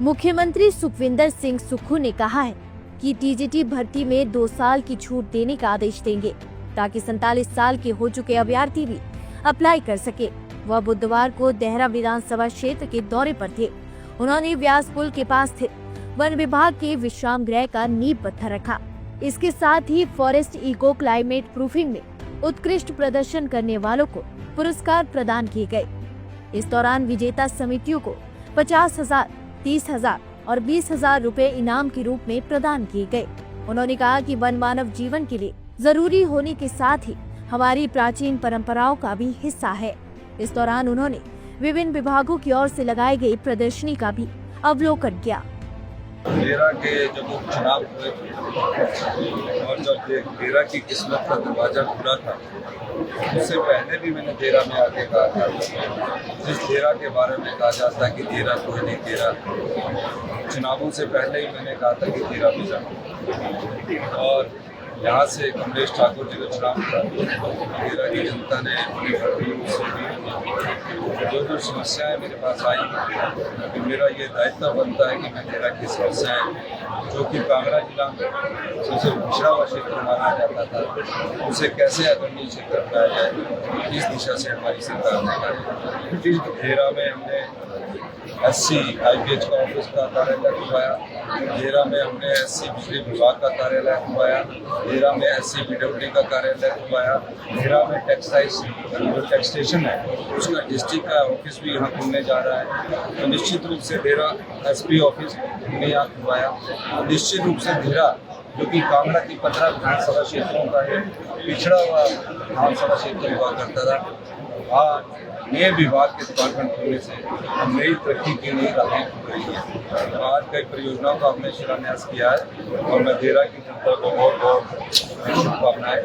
मुख्यमंत्री सुखविंदर सिंह सुक्खू ने कहा है कि टीजीटी भर्ती में 2 साल की छूट देने का आदेश देंगे ताकि 47 साल के हो चुके अभ्यर्थी भी अप्लाई कर सके। वह बुधवार को देहरा विधानसभा क्षेत्र के दौरे पर थे। उन्होंने व्यास पुल के पास स्थित वन विभाग के विश्राम गृह का नींव पत्थर रखा। इसके साथ ही फॉरेस्ट इको क्लाइमेट प्रूफिंग में उत्कृष्ट प्रदर्शन करने वालों को पुरस्कार प्रदान किए गए। इस दौरान विजेता समितियों को 50,000, 30,000 और 20,000 रुपए इनाम के रूप में प्रदान किए गए। उन्होंने कहा कि वन मानव जीवन के लिए जरूरी होने के साथ ही हमारी प्राचीन परंपराओं का भी हिस्सा है। इस दौरान उन्होंने विभिन्न विभागों की ओर से लगाई गई प्रदर्शनी का भी अवलोकन किया। देहरा के जब उपचुनाव हुए और जब देहरा की किस्मत का दरवाजा खुला था, उससे पहले भी मैंने देहरा में आके कहा था, जिस देहरा के बारे में कहा जाता है कि देहरा कोई नहीं देहरा, चुनावों से पहले ही मैंने कहा था कि देहरा में जाना। और यहाँ से कमलेश ठाकुर जी का चुनाव था, देहरा की जनता ने अपने भरपूर से जो समस्याएं मेरे पास आई, कि मेरा ये दायित्व बनता है कि मैं देहरा की समस्याएं, जो कि कांगड़ा जिला में सबसे पिछड़ा हुआ क्षेत्र माना जाता था, उसे कैसे अग्रणी क्षेत्र बनाया जाए, इस दिशा से हमारी सरकार ने कार्य किया। देहरा में हमने SC IPH का ऑफिस का कार्यालय खुलवाया, देहरा में हमने SC बिजली विभाग का कार्यालय खुलवाया, देहरा में SC PWD का कार्यालय खुलवाया, देहरा में टेक्सटाइल्स जो टैक्सेशन है उसका डिस्ट्रिक्ट का ऑफिस भी यहाँ खुलने जा रहा है। तो निश्चित रूप से देहरा SP ऑफिस हमने यहाँ खुलवाया। निश्चित रूप से देहरा जो कि कांगड़ा की 15 विधानसभा क्षेत्रों का है, पिछड़ा हुआ विधानसभा क्षेत्र हुआ करता था, आज नए विभाग के डिपार्टमेंट खुलने से हम नई तरक्की की नई राहें खुल रही है। आज कई परियोजनाओं का हमने शिलान्यास किया है और मैं देहरा की जनता को बहुत बहुत शुभकामनाएं।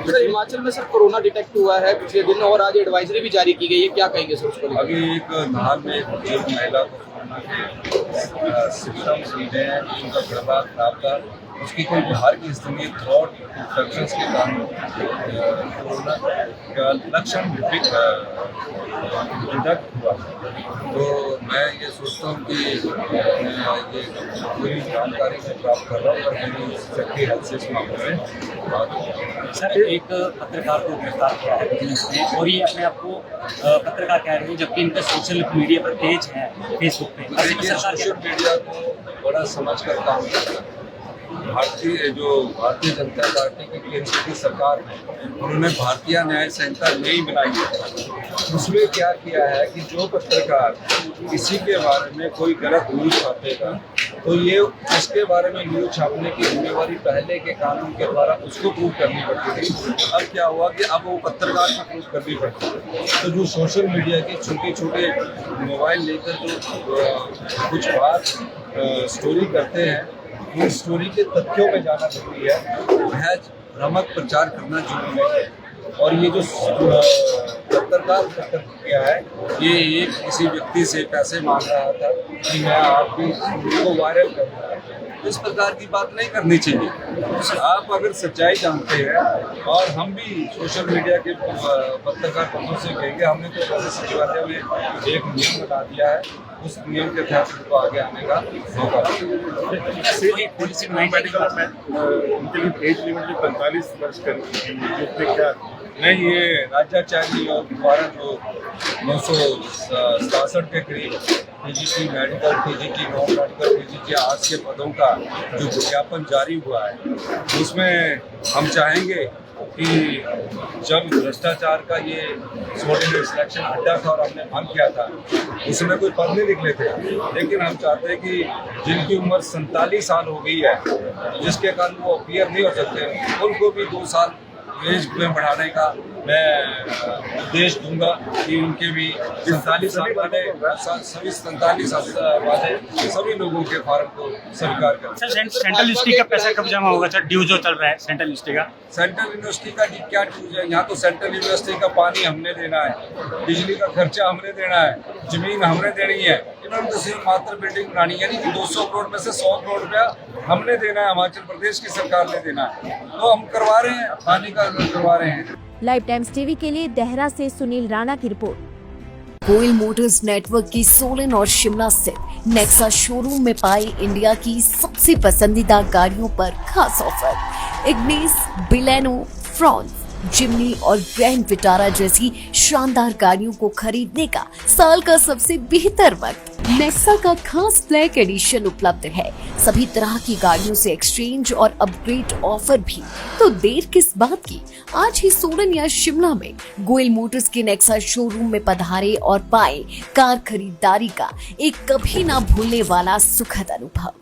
सर, हिमाचल में सर कोरोना डिटेक्ट हुआ है पिछले दिन और आज एडवाइजरी भी जारी की गई है, क्या कहेंगे सर उसको? अभी एक धार में एक बुजुर्ग महिला को कोरोना के सिम्टम्स मिले हैं, उनका गला खराब था, उसकी कोई बाहर की स्थिति थ्रोट इन्फेक्शन के कारण कोरोना का लक्षण डिटेक्ट हुआ। तो मैं ये सोचता हूँ कि ये पूरी जानकारी मैं प्राप्त कर रहा हूँ और मेरी सेक्रेटरी हेल्थ से इस मामले में बात। सर, एक पत्रकार को गिरफ्तार किया है पुलिस ने और ये अपने आप को पत्रकार कह रहे हैं, जबकि इनका सोशल मीडिया पर पेज है फेसबुक पे। सोशल मीडिया को बड़ा समझ कर काम करना। भारतीय जनता पार्टी की केंद्र की सरकार है, उन्होंने भारतीय न्याय संहिता नहीं बनाई है। उसमें क्या किया है कि जो पत्रकार किसी के बारे में कोई गलत न्यूज छापेगा तो ये इसके बारे में न्यूज छापने की जिम्मेवारी पहले के कानून के द्वारा उसको प्रूव करनी पड़ती थी। अब क्या हुआ कि अब वो पत्रकार को प्रूव करनी पड़ती है। तो जो सोशल मीडिया के छोटे छोटे मोबाइल लेकर जो कुछ बात स्टोरी करते हैं, उन स्टोरी के तथ्यों में जाना जरूरी है, महज भ्रामक प्रचार करना जरूरी नहीं है। और ये जो पत्रकार किया है, ये एक किसी व्यक्ति से पैसे मांग रहा था कि मैं आपकी स्टोरी को वायरल करूँगा, इस प्रकार की बात नहीं करनी चाहिए। आप अगर सच्चाई जानते हैं, और हम भी सोशल मीडिया के पत्रकार बंधुओं से कहेंगे, हमने तो जैसे सचिवालय में एक नियम बना दिया है, उस नियम के तहत उनको आगे आने का मौका उनके लिए एज लिमिट 45 वर्ष कर नहीं, ये राज्याचार्य और द्वारा जो 967 के करीब TGT medical, TGT non medical, TGT arts के पदों का जो विज्ञापन जारी हुआ है, उसमें हम चाहेंगे कि जब भ्रष्टाचार का ये सबऑर्डिनेट सिलेक्शन अड्डा था और हमने मांग किया था, उसमें कोई पद नहीं निकले थे, लेकिन हम चाहते हैं कि जिनकी उम्र 47 साल हो गई है, जिसके कारण वो अपीयर नहीं हो सकते, उनको भी 2 साल एज में बढ़ाने का मैं निर्देश दूंगा कि उनके भी 47 साल वाले सभी 47 साल वाले सभी लोगों के फार्म को स्वीकार करें। सर, सेंट्रल यूनिवर्सिटी का पैसा कब जमा होगा सर? ड्यू जो चल रहा है सेंट्रल यूनिवर्सिटी का, सेंट्रल यूनिवर्सिटी का क्या ड्यूज है? यहाँ तो सेंट्रल यूनिवर्सिटी का पानी हमने देना है, बिजली का खर्चा हमने देना है, जमीन हमने देनी है, इन्होंने तो सिर्फ मात्र बिल्डिंग बनानी है। यानी कि 200 करोड़ में से 100 करोड़ रुपया हमने देना है, हिमाचल प्रदेश की सरकार ने देना है, तो हम करवा रहे हैं, पानी का करवा रहे हैं। लाइव टाइम्स टीवी के लिए देहरा से सुनील राणा की रिपोर्ट। गोयल मोटर्स नेटवर्क की सोलन और शिमला स्थित नेक्सा शोरूम में पाए इंडिया की सबसे पसंदीदा गाड़ियों पर खास ऑफर। इग्निस, बिलेनो, फ्रॉन्स, जिमनी और ग्रैंड विटारा जैसी शानदार गाड़ियों को खरीदने का साल का सबसे बेहतर वक्त। नेक्सा का खास ब्लैक एडिशन उपलब्ध है। सभी तरह की गाड़ियों से एक्सचेंज और अपग्रेड ऑफर भी। तो देर किस बात की, आज ही सोलन या शिमला में गोयल मोटर्स के नेक्सा शोरूम में पधारे और पाए कार खरीदारी का एक कभी ना भूलने वाला सुखद अनुभव।